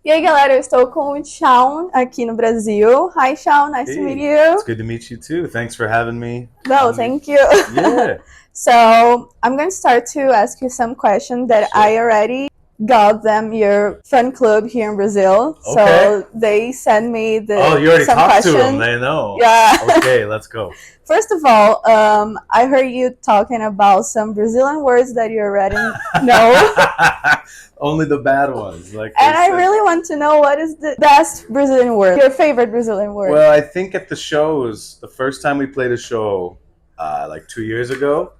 E aí, galera, eu estou com o Shawn aqui no Brasil. Hi, Shawn, nice to meet Hey, you. it's good to meet you too. Thanks for having me No, on your. thank you. Yeah, So, I'm going to start to ask you some questions that sure. I already got them your fan club here in Brazil. Okay. So, they sent me Oh, the you already some talked to them. questions. They know. Yeah. Okay, let's go. First of all, I heard you talking about some Brazilian words that you already know. Only the bad ones, like they And I said. really want to know what is the best Brazilian word, your favorite Brazilian word. Well, I think at the shows, the first time we played a show, like 2 years ago,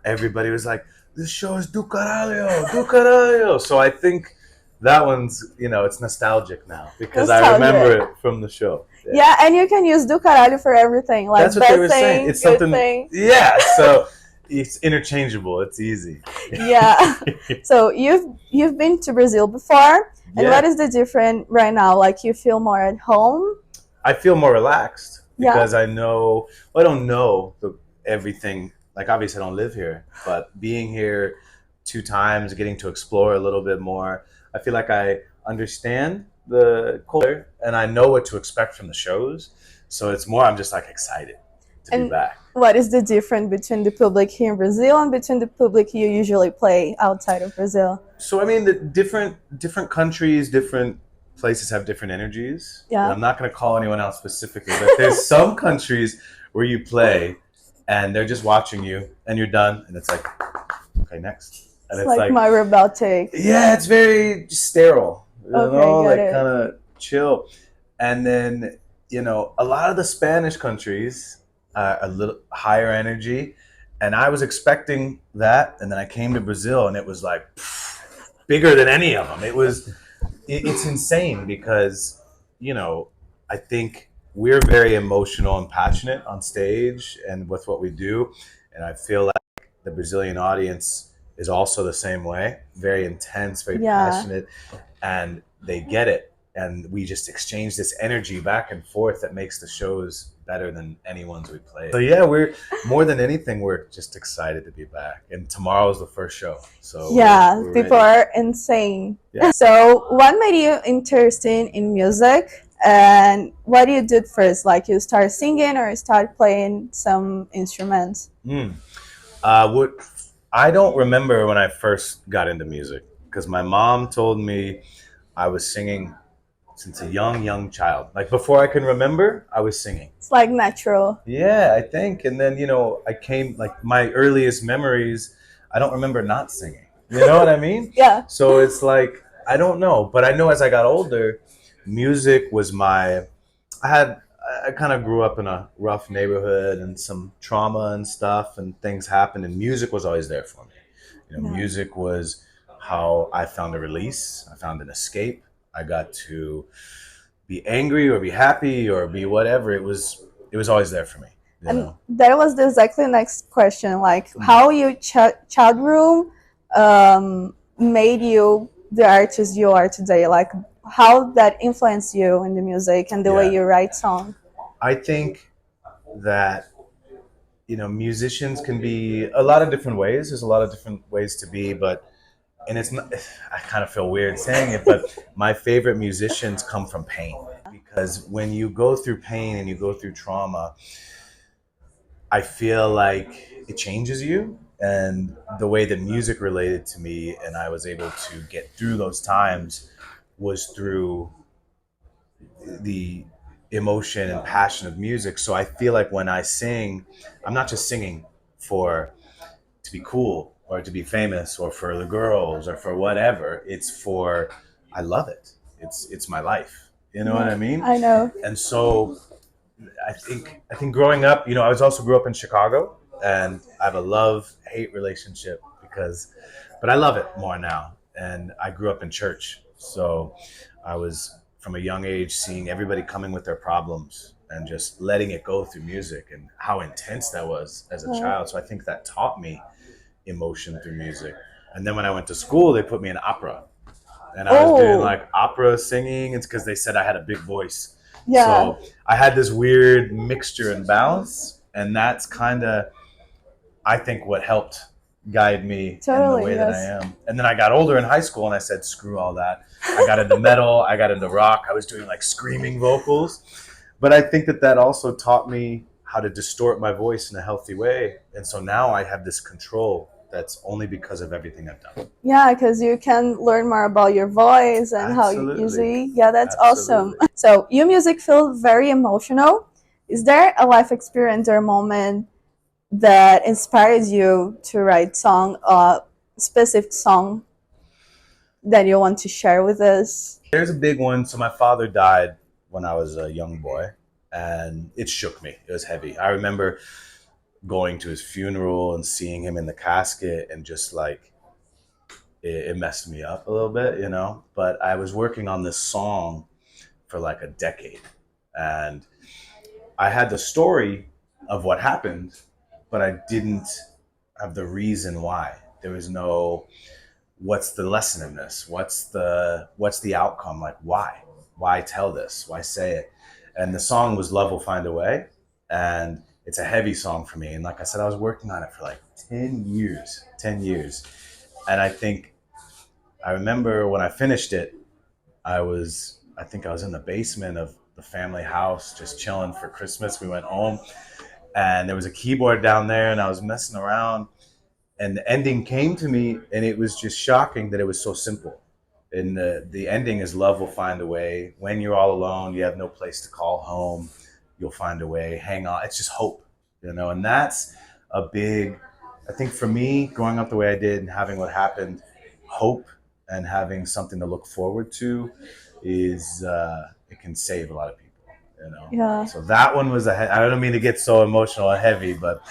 everybody was like, "This show is do caralho, do caralho." So I think that one's, it's nostalgic now because I remember Nostalgia. it from the show. Yeah. Yeah, and you can use do caralho for everything, That's like what they bad were saying. thing, It's good something, thing. yeah. So it's interchangeable. It's easy. Yeah. So you've been to Brazil before, and what Yeah, is the difference right now? Like you feel more at home? I feel more relaxed Yeah. because I know. Well, I don't know everything. Like obviously, I don't live here, but being here 2 times, getting to explore a little bit more, I feel like I understand the culture and I know what to expect from the shows. So it's more. I'm just like excited to be And back. what is the difference between the public here in Brazil and between the public you usually play outside of Brazil? So I mean, the different countries, different places have different energies, and Yeah. I'm not going to call anyone out specifically, but there's some countries where you play, and they're just watching you, and you're done, and it's like, okay, next, and It's it's like like, my rebel take. yeah, it's very sterile, Okay, got like it. kind of chill, and then a lot of the Spanish countries are a little higher energy, and I was expecting that, and then I came to Brazil, and it was like bigger than any of them. It's insane because you know I think we're very emotional and passionate on stage and with what we do, and I feel like the Brazilian audience is also the same way, very intense, very Yeah. passionate, and they get it. And we just exchange this energy back and forth that makes the shows better than any ones we play. So yeah, we're more than anything, we're just excited to be back. And tomorrow's the first show, so Yeah, we're people ready. are insane. Yeah. So, what made you interested in music? And what you did first? Like you start singing or start playing some instruments? Mm. What I don't remember when I first got into music because my mom told me I was singing since a young child. Like before I can remember, I was singing. It's like natural. Yeah, I think. And then, I came, like, my earliest memories, I don't remember not singing. You know what I mean? Yeah. So it's like, I don't know. But I know as I got older, music was I kind of grew up in a rough neighborhood and some trauma and stuff, and things happened, and music was always there for me. Yeah. Music was how I found a release, I found an escape. I got to be angry or be happy or be whatever. It was always there for me. You And know. that was the exactly next question. Like Mm. how your child room made you the artist you are today. Like how that influenced you in the music and the way Yeah, you write songs. I think that musicians can be a lot of different ways. There's a lot of different ways to be, but and it's not. I kind of feel weird saying it, but my favorite musicians come from pain because when you go through pain and you go through trauma, I feel like it changes you. And the way that music related to me and I was able to get through those times was through the emotion and passion of music. So I feel like when I sing, I'm not just singing for to be cool or to be famous or for the girls or for whatever. It's for I love it. It's my life. You know what Yeah, I mean? I know. And so I think growing up, I was also grew up in Chicago, and I have a love hate relationship but I love it more now. And I grew up in church, so I was from a young age seeing everybody coming with their problems and just letting it go through music and how intense that was as a child. So I think that taught me emotion through music. And then when I went to school, they put me in opera, and I was doing Oh, like opera singing. It's because they said I had a big voice. yeah. So I had this weird mixture and balance, and that's kind of, I think, what helped guide me in the Totally, way that I yes. am. And then I got older in high school and I said, screw all that. I got into metal, I got into rock, I was doing like screaming vocals. But I think that that also taught me how to distort my voice in a healthy way. And so now I have this control that's only because of everything I've done. Yeah, because you can learn more about your voice and how you use Absolutely. it. Yeah, that's awesome. Absolutely. So, your music feels very emotional. Is there a life experience or moment that inspires you to write song, specific song that you want to share with us? There's a big one. So my father died when I was a young boy, and it shook me. It was heavy. I remember going to his funeral and seeing him in the casket, and just like it messed me up a little bit, you know. But I was working on this song for like a decade, and I had the story of what happened, but I didn't have the reason why. There was no what's the lesson in this? What's the outcome? Like why tell this? Why say it? And the song was Love Will Find a Way, and it's a heavy song for me. And like I said, I was working on it for like 10 years. And I remember when I finished it, I think I was in the basement of the family house just chilling for Christmas. We went home and there was a keyboard down there and I was messing around, and the ending came to me, and it was just shocking that it was so simple. And the ending is love will find a way. When you're all alone, you have no place to call home, you'll find a way. Hang on. It's just hope, you know. And that's a big, I think for me, growing up the way I did and having what happened, hope and having something to look forward to is it can save a lot of people, you know. Yeah. So that one was I don't mean to get so emotional and heavy, but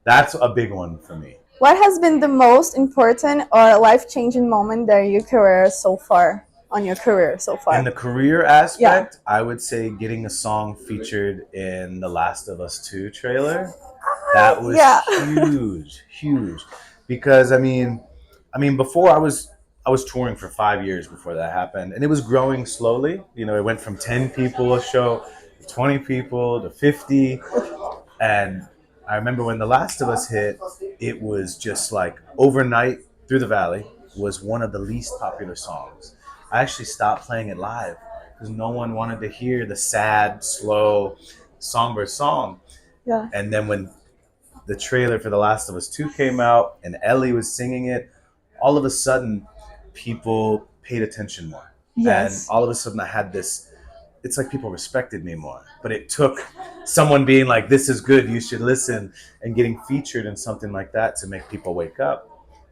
that's a big one for me. What has been the most important or life-changing moment that your career so far, on your career so far? In the career aspect, I would say getting a song featured in the Last of Us 2 trailer. That was Yeah. huge. Because I mean before I was touring for 5 years before that happened, and it was growing slowly. You know, it went from 10 people a show to 20 people to 50. And I remember when The Last of Us hit, it was just like overnight. Through the Valley was one of the least popular songs. I actually stopped playing it live because no one wanted to hear the sad, slow, somber song. Yeah. And then when the trailer for The Last of Us 2 came out and Ellie was singing it, all of a sudden people paid attention more. Yes. And all of a sudden I had this, it's like people respected me more. But it took someone being like, this is good, you should listen, and getting featured in something like that to make people wake up,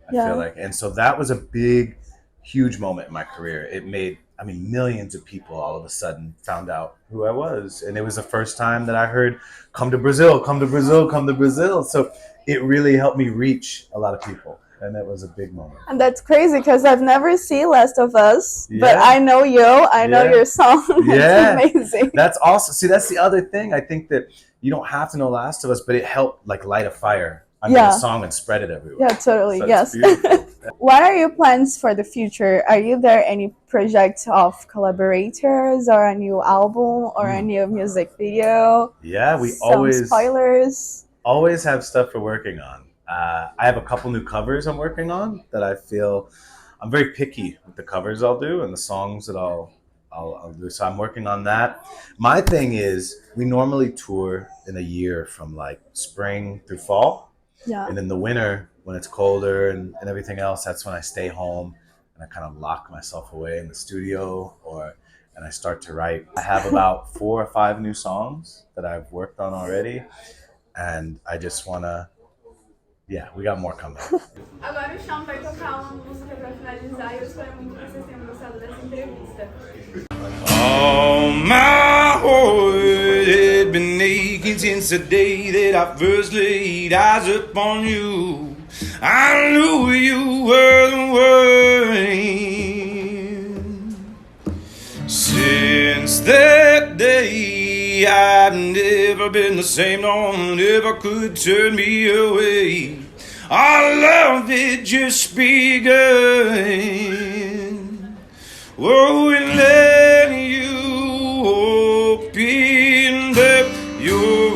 I feel like. And so that was a big, huge moment in my career. It made, millions of people all of a sudden found out who I was. And it was the first time that I heard, come to Brazil, come to Brazil, come to Brazil. So it really helped me reach a lot of people. And that was a big moment. And that's crazy because I've never seen Last of Us, but Yeah. I know you. I know your song. Yeah. It's amazing. That's awesome. See, that's the other thing. I think that you don't have to know Last of Us, but it helped like light a fire under the song and spread it everywhere. Yeah, totally. So Yes. it's beautiful. What are your plans for the future? Are you there any projects of collaborators or a new album or a new music video? Yeah, we Some spoilers. always have stuff we're working on. I have a couple new covers I'm working on that I feel I'm very picky with the covers I'll do and the songs that I'll do. So I'm working on that. My thing is we normally tour in a year from like spring through fall. Yeah. And in the winter, when it's colder and everything else, that's when I stay home and I kind of lock myself away in the studio and I start to write. I have about 4 or 5 new songs that I've worked on already. And I just want to, we got more coming. Agora o Shawn vai tocar uma música pra finalizar e eu espero muito que vocês tenham gostado dessa entrevista. Oh, my heart had been aching since the day that I first laid eyes upon you. I knew you were the one. Since that day, I've never been the same. No one ever could turn me away. Our love had just begun. Oh, and let you open up your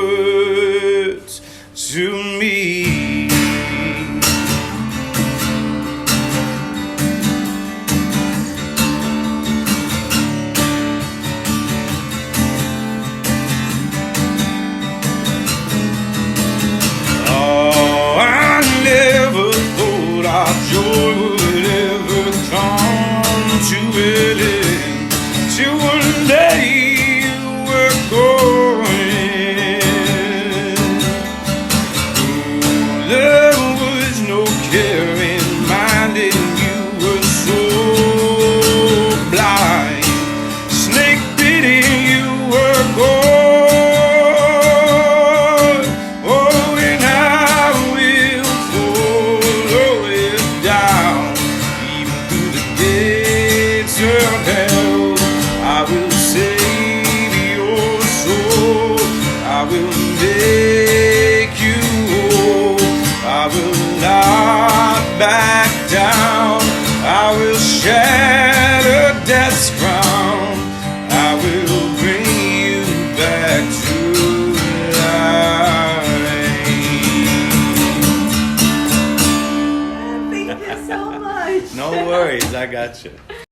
heart to me. you willing till one day you were going. There was no care in mind and you were so blind. Snake bitten, you were gone. Oh, and I will follow it down, even through the gates of hell. I will save your soul. I will make you whole. I will not back down. I will shatter death's crown. I will bring you back to life. Thank you so much. No worries, I got you.